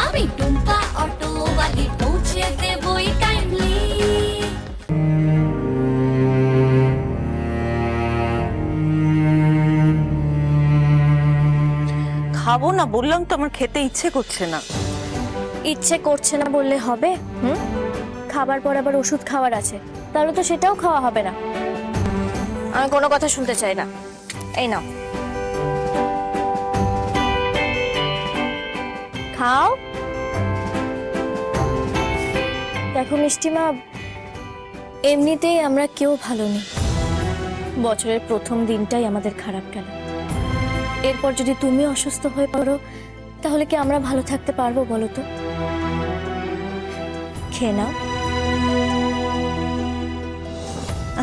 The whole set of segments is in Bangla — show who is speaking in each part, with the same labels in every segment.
Speaker 1: আমি টুম্পা অটোওয়ালি পৌঁছে দেবই টাইমলি।
Speaker 2: খাবো না বললাম তো, আমার খেতে ইচ্ছে করছে না।
Speaker 3: ইচ্ছে করছে না বললে হবে? খাবার পর আবার ওষুধ খাওয়ার আছে, তাহলে তো সেটাও খাওয়া হবে না। আমি কোনো কথা শুনতে চাই না। এই নাও, খাও। দেখো মিষ্টিমা, এমনিতেই আমরা কেউ ভালো নেই। বছরের প্রথম দিনটাই আমাদের খারাপ গেল। এরপর যদি তুমি অসুস্থ হয়ে পড়ো, তাহলে কি আমরা ভালো থাকতে পারবো বলো তো? খেয়ে নাও।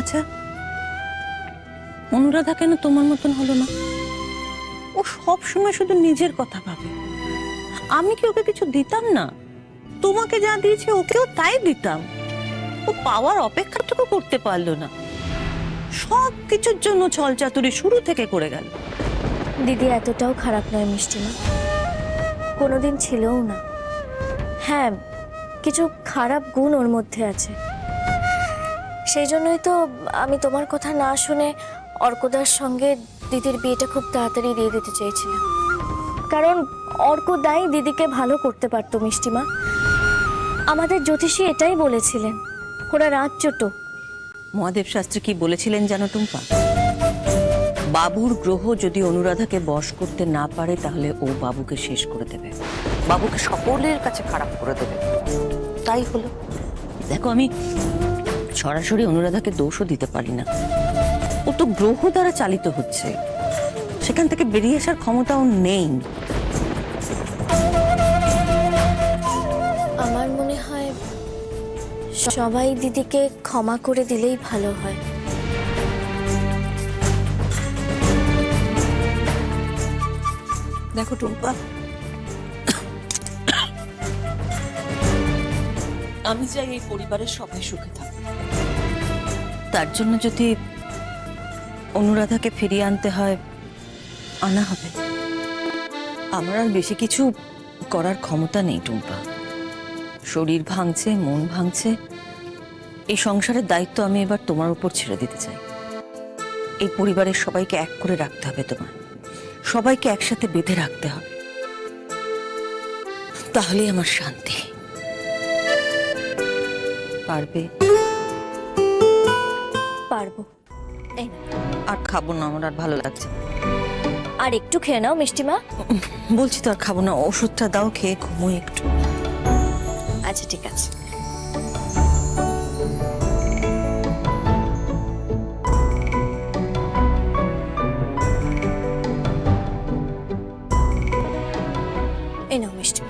Speaker 2: আচ্ছা, অনুরাধা কেন তোমার মতন হলো না? ও সব সময় শুধু নিজের কথা ভাবে। আমি কি ওকে কিছু দিতাম না? তোমাকে যা দিয়েছি ওকেও তাই দিতাম। ও পাওয়ার অপেক্ষাটুকু করতে পারলো না। সব কিছুর জন্য ছল চাতুরি শুরু থেকে করে গেল।
Speaker 3: দিদি এতটাও খারাপ নয় মিষ্টিমা, কোনোদিন ছিলও না। হ্যাঁ, কিছু খারাপ গুণ ওর মধ্যে আছে। সেই জন্যই তো আমি তোমার কথা না শুনে অর্কদার সঙ্গে দিদির বিয়েটা খুব তাড়াতাড়ি দিয়ে দিতে চেয়েছিলাম। কারণ অর্কদাই দিদিকে ভালো করতে পারতো মিষ্টিমা। আমাদের জ্যোতিষী এটাই বলেছিলেন। ওরা রাজচোট।
Speaker 2: মহাদেব শাস্ত্রী কি বলেছিলেন জানো টুম্পা? বাবুর গ্রহ যদি অনুরাধাকে বশ করতে না পারে, তাহলে ও বাবুকে শেষ করে দেবে, বাবুকে সকলের কাছে খারাপ করে দেবে। তাই হলো। দেখো, আমি সরাসরি অনুরাধাকে দোষও দিতে পারি না। ও তো গ্রহ দ্বারা চালিত হচ্ছে, সেখান থেকে বেরিয়ে আসার ক্ষমতাও নেই।
Speaker 3: আমার মনে হয় সবাই দিদিকে ক্ষমা করে দিলেই ভালো হয়।
Speaker 2: দেখো টুম্পা, আমি চাই এই পরিবারের সবাই সুখে থাকে। তার জন্য যদি অনুরাধাকে ফিরিয়ে আনতে হয়, আনা হবে। আমার আর বেশি কিছু করার ক্ষমতা নেই টুম্পা। শরীর ভাঙছে, মন ভাঙছে। এই সংসারের দায়িত্ব আমি এবার তোমার উপর ছেড়ে দিতে চাই। এই পরিবারের সবাইকে এক করে রাখতে হবে তোমার, সবাইকে একসাথে বেঁধে রাখতে হবে, তাহলেই আমার শান্তি। পারবে?
Speaker 3: পারবো। এই নাও।
Speaker 2: আর খাবো না, আমার আর ভালো লাগছে।
Speaker 3: আর একটু খেয়ে নাও মিষ্টিমা।
Speaker 2: বলছি তো আর খাবো না, ওষুধটা দাও, খেয়ে ঘুমোই একটু।
Speaker 3: আচ্ছা ঠিক আছে। এই নাও মিষ্টি।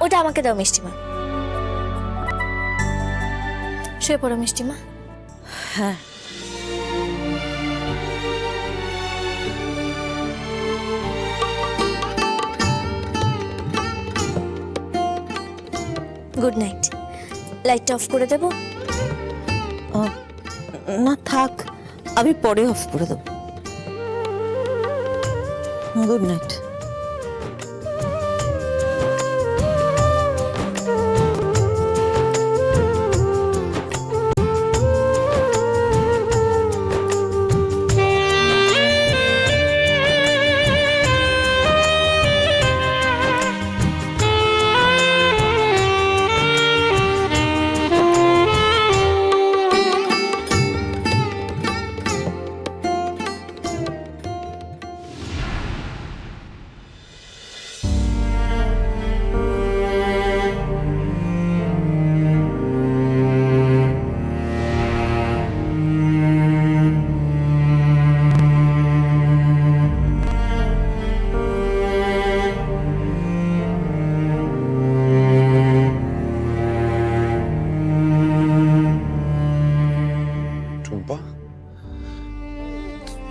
Speaker 3: ওটা আমাকে দাও মিষ্টিমা। শুয়ে পড়ো মিষ্টিমা।
Speaker 2: হ্যাঁ,
Speaker 3: গুড নাইট। লাইটটা অফ করে দেবো?
Speaker 2: না থাক, আমি পরে অফ করে দেবো। Good night.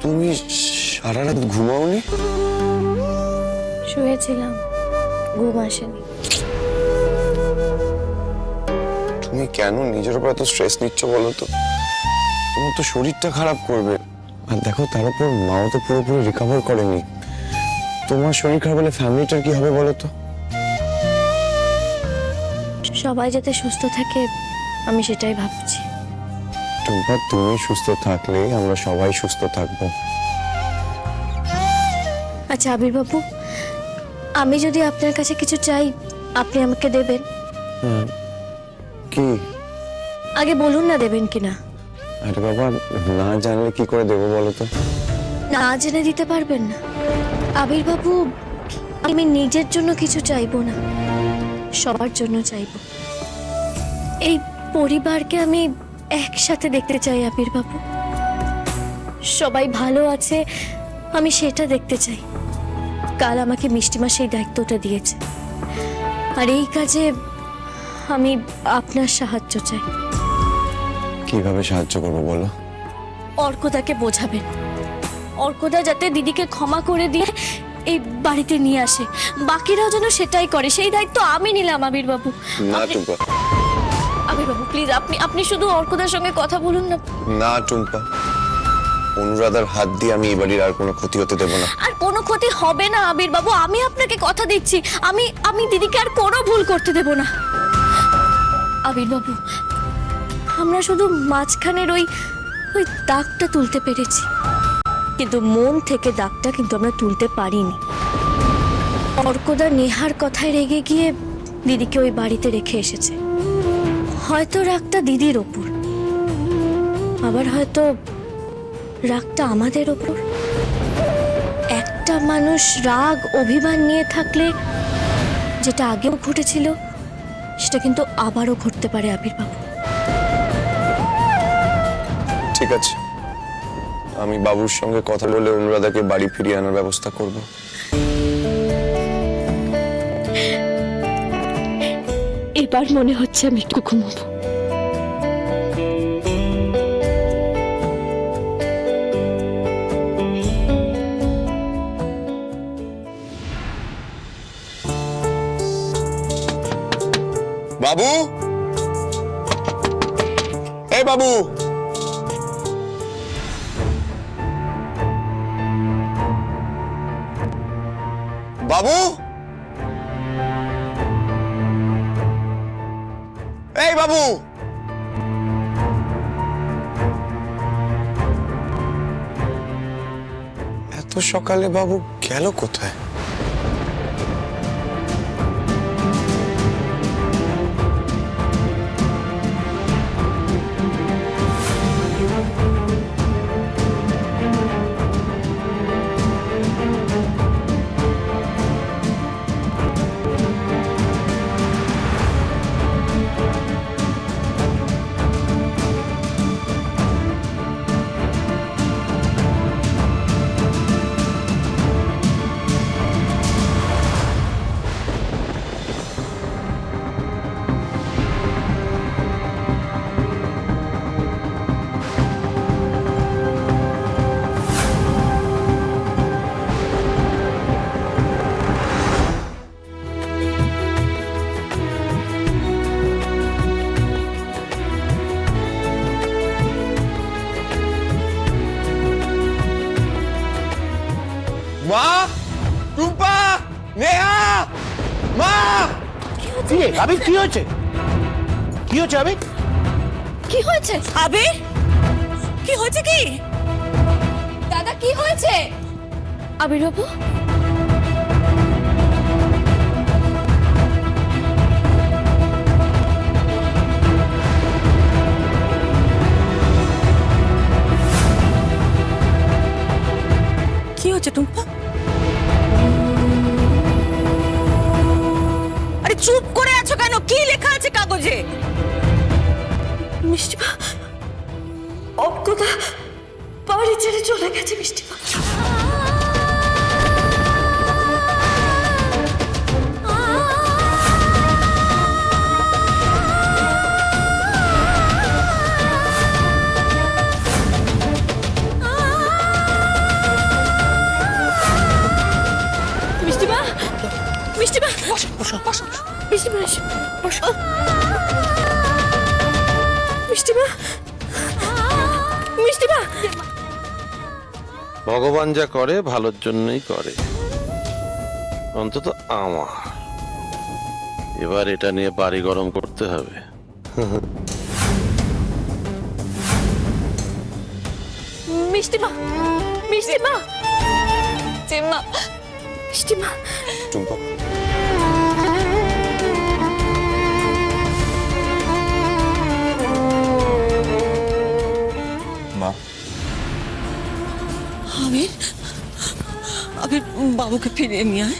Speaker 4: তুমি সারা রাত ঘুমাওনি?
Speaker 3: শুয়েছিলাম, ঘুম আসেনি।
Speaker 4: তুমি তুমি কেন নিজের উপর এত স্ট্রেস নিচ্ছ বলো তো? তোমার তো শরীরটা খারাপ করবে। আর দেখো, তার উপর মাও তো পুরোপুরি রিকভার করেনি। তোমার শরীর খারাপ হলে ফ্যামিলিটার কি হবে বলো তো?
Speaker 3: সবাই যাতে সুস্থ থাকে আমি সেটাই ভাবছি।
Speaker 4: টুম্পা, তুমি সুস্থ থাকলে আমরা সবাই সুস্থ থাকবো।
Speaker 3: আচ্ছা আবির বাবু, আমি যদি আপনার কাছে কিছু চাই আপনি আমাকে দেবেন?
Speaker 4: হ্যাঁ, কি?
Speaker 3: আগে বলুন না দেবেন কিনা।
Speaker 4: আরে বাবা, না জানলে কি করে দেবো বলো তো?
Speaker 3: না জেনে দিতে পারবেন না? আবির বাবু, আমি নিজের জন্য কিছু চাইবো না, সবার জন্য চাইবো। এই পরিবারকে আমি একসাথে দেখতে চাই আবির বাবু। সবাই ভালো আছে আমি সেটা দেখতে চাই। কাল আমাকে মিষ্টিমা সেই দায়িত্বটা দিয়েছে, আর এই কাজে আমি আপনার সাহায্য চাই।
Speaker 4: কিভাবে সাহায্য করবো বলো?
Speaker 3: অর্কদাকে বোঝাবেন, অর্কদা যাতে দিদিকে ক্ষমা করে দিয়ে এই বাড়িতে নিয়ে আসে। বাকিরাও যেন সেটাই করে, সেই দায়িত্ব আমি নিলাম আবির বাবু।
Speaker 4: না টুম্পা,
Speaker 3: আবির বাবু প্লিজ, আপনি শুধু অর্কদার সঙ্গে কথা বলুন না।
Speaker 4: না টুম্পা, অনুরাধার হাত দিয়ে আমি এই বাড়ির আর কোনো ক্ষতি হতে দেবো না।
Speaker 3: আর কোনো ক্ষতি হবে না আবির বাবু, আমি আপনাকে কথা দিচ্ছি। আমি দিদিকে আর কোনো ভুল করতে দেব না। আবির বাবু, আমরা শুধু মাঝখানের ওই দাগটা তুলতে পেরেছি, কিন্তু মন থেকে দাগটা কিন্তু আমরা তুলতে পারিনি। অর্কদা নেহার কথায় রেগে গিয়ে দিদিকে ওই বাড়িতে রেখে এসেছে। হয়তো রাগটা দিদির ওপর, আবার হয়তো রাগটা আমাদের ওপর। একটা মানুষ রাগ অভিমান নিয়ে থাকলে যেটা আগেও ঘটেছিল সেটা কিন্তু আবারও ঘটতে পারে আবির বাবু।
Speaker 4: ঠিক আছে, আমি বাবুর সঙ্গে কথা বলে অনুরাধাকে বাড়ি ফিরিয়ে আনার ব্যবস্থা করব।
Speaker 3: এবার মনে হচ্ছে আমি একটু ঘুমাবো।
Speaker 4: বাবু, এই বাবু, বাবু, এই বাবু। এত সকালে বাবু গেল কোথায়? মা, টুম্পা, নেহা, মা।
Speaker 5: কি আবির, কি হয়েছে? কি হয়েছে আবির?
Speaker 3: কি হয়েছে আবির? কি হয়েছে? কি দাদা, কি হয়েছে? আবির বাবু,
Speaker 2: কি হচ্ছে টুম্পা? আরে চুপ করে আছো কেন? কি লেখা আছে কাগজে?
Speaker 3: মিষ্টিমা, অর্কদা বাড়ি ছেড়ে চলে গেছে। মিষ্টিমা, মিষ্টিমা, মিষ্টিমা, মিষ্টিমা,
Speaker 6: ভগবান যা করে ভালোর জন্যই করে, অন্তত আমার। এবার এটা নিয়ে বাড়ি গরম করতে হবে।
Speaker 3: মিষ্টিমা, মিষ্টিমা, চেম্মা, মিষ্টিমা।
Speaker 4: টুম্পা, মা,
Speaker 2: আবির, আবির বাবুকে ফিরিয়ে নিয়ে আয়,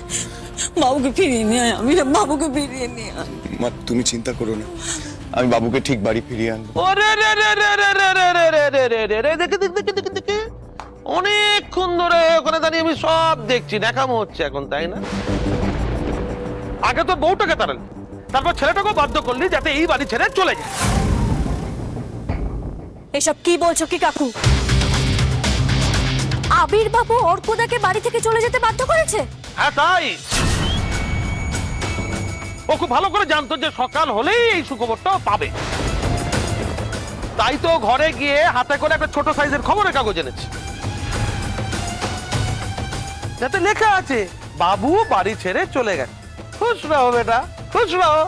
Speaker 2: বাবুকে ফিরিয়ে নিয়ে আয়, আবির বাবুকে ফিরিয়ে নিয়ে আয়।
Speaker 4: মা তুমি চিন্তা করো না, আমি বাবুকে ঠিক বাড়ি ফিরিয়ে আনবো।
Speaker 6: ওরে রে রে রে রে রে রে রে রে রে রে রে রে, দেখে দেখে দেখে দেখে দেখে অনেকক্ষণ ধরে ওখানে দাঁড়িয়ে আমি সব দেখছি, ন্যাকামো হচ্ছে এখন, তাই না? আগে তোর বউটাকে তাড়ালি, তারপর ছেলেটাকেও বাধ্য করলি যাতে এই বাড়ি ছেড়ে চলে যায়।
Speaker 3: এসব কি বলছো কি কাকু? আবির বাবু অর্কদাকে বাড়ি থেকে চলে যেতে বাধ্য করেছে?
Speaker 6: হ্যাঁ তাই। ও খুব ভালো করে জানতো যে সকাল হলেই এই সুখবরটাও পাবে, তাই তো ঘরে গিয়ে হাতে করে একটা ছোট সাইজের খবরের কাগজ এনেছে, যাতে লেখা আছে বাবু বাড়ি ছেড়ে চলে গেছে। খুশ রাও বেটা, খুশ রাও।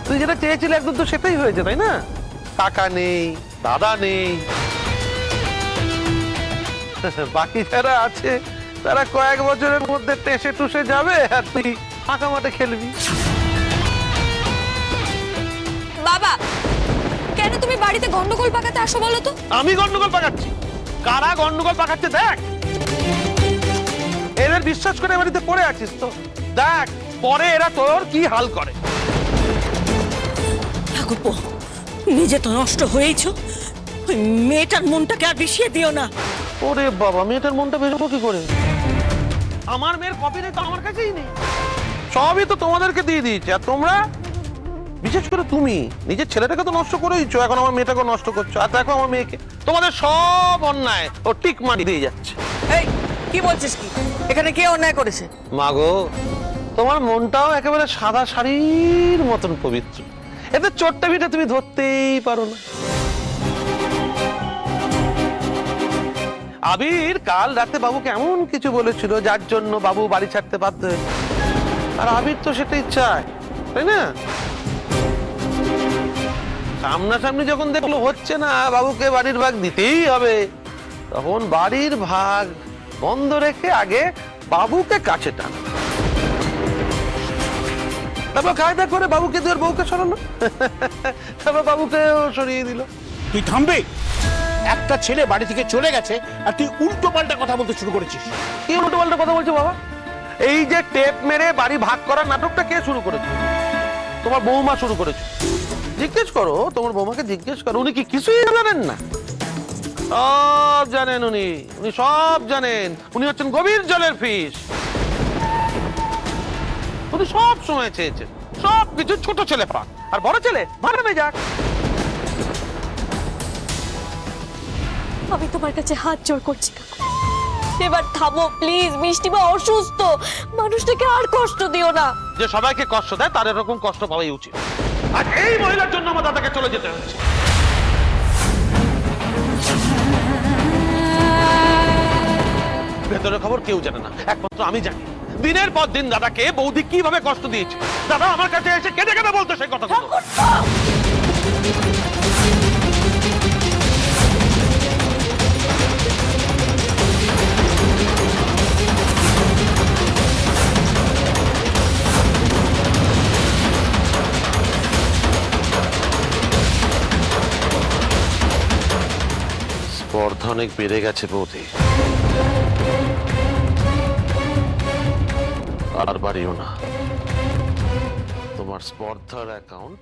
Speaker 6: তুই যেটা চেয়েছিলি একদম তো সেটাই হয়েছে, তাই না? টাকা নেই, দাদা নেই, বাকি যারা আছে তারা কয়েক বছরের মধ্যে টেসে টুসে যাবে, আর তুই ফাঁকা মাঠে খেলবি।
Speaker 3: বাবা, কেন তুমি বাড়িতে গন্ডগোল পাকাতে আসো বলো তো?
Speaker 6: আমি গন্ডগোল পাকাচ্ছি? কারা গন্ডগোল পাকাচ্ছে দেখ। এদের বিশ্বাস করে বাড়িতে পড়ে আছিস তো, দেখ পরে এরা তোর কি হাল করে।
Speaker 2: ঠাকুরপো, নিজে তো নষ্ট হয়েছ, ওই মেয়েটার মনটাকে আর বিষিয়ে দিও না।
Speaker 6: ওরে বাবা, মেয়েটার মনটা বেরোবো কি করে? আমার মেয়ের কপি নেই তো আমার কাছেই নেই, সবই তো তোমাদেরকে দিয়ে দিয়েছে। আর তোমরা, বিশেষ করে তুমি, নিজের ছেলেটাকে তো নষ্ট করেইছো, এখন আমার মেয়েটাকে নষ্ট করছো। আর দেখো আমার মেয়েকে, তোমাদের সব অন্যায় ও টিক মারি দিয়ে যাচ্ছে।
Speaker 2: এই কি বলছিস? কি এখানে কে অন্যায় করেছে?
Speaker 6: মাগো, তোমার মনটাও একেবারে সাদা শাড়ির মতন পবিত্র, এতে চোটটা পিঠা তুমি ধরতেই পারো না। আবির কাল রাতে বাবুকে এমন কিছু বলেছিল যার জন্য বাবু বাড়ি ছাড়তে বাধ্য হয়েছে, আর আবির তো সেটাই চায়, তাই না? সামনাসামনি যখন দেখলো হচ্ছে না, বাবুকে বাড়ির ভাগ দিতেই হবে, তখন বাড়ির ভাগ বন্ধ রেখে আগে বাবুকে কাছে টানা, তারপর কায়দা করে বাবুকে দিয়ে বউকে সরানো, তারপর বাবুকেও সরিয়ে দিল।
Speaker 5: তুই থামবে? একটা ছেলে বাড়ি থেকে চলে গেছে আর তুই উল্টো পাল্টা কথা বলতে শুরু করেছিস।
Speaker 6: কি উল্টো পাল্টা কথা বলছো বাবা? এই যে টেপ মেরে বাড়ি ভাগ করার নাটকটা কে শুরু করেছে? তোমার বৌমা শুরু করেছে। জিজ্ঞেস করো তোমার বৌমাকে, জিজ্ঞেস করো, উনি কি কিছুই জানেন না? সব জানেন উনি, উনি সব জানেন। উনি হচ্ছেন গভীর জলের ফিশ। উনি সব সময় চেয়েছেন সব কিছু ছোট ছেলে পাক, আর বড় ছেলে ভাড়ামে যাক।
Speaker 3: আমি তোমার কাছে হাত জোড় করছি কাকু, এবার থামো প্লিজ। মিষ্টিমা অসুস্থ, মানুষটাকে আর কষ্ট দিও না।
Speaker 6: যে সবাইকে কষ্ট দেয় তার এরকম কষ্ট পাওয়াই উচিত। আর এই মহিলার জন্য আমার দাদাকে চলে যেতে হচ্ছে। ভেতরের খবর কেউ জানে না, একমাত্র আমি জানি। দিনের পর দিন দাদাকে বৌদি কিভাবে কষ্ট দিয়েছে, দাদা আমার কাছে এসে কেঁদে কেঁদে বলতো সেই কথা। স্পর্ধা অনেক বেড়ে গেছে বৌদি, আর বাড়িও না। তোমার স্পর্ধার অ্যাকাউন্ট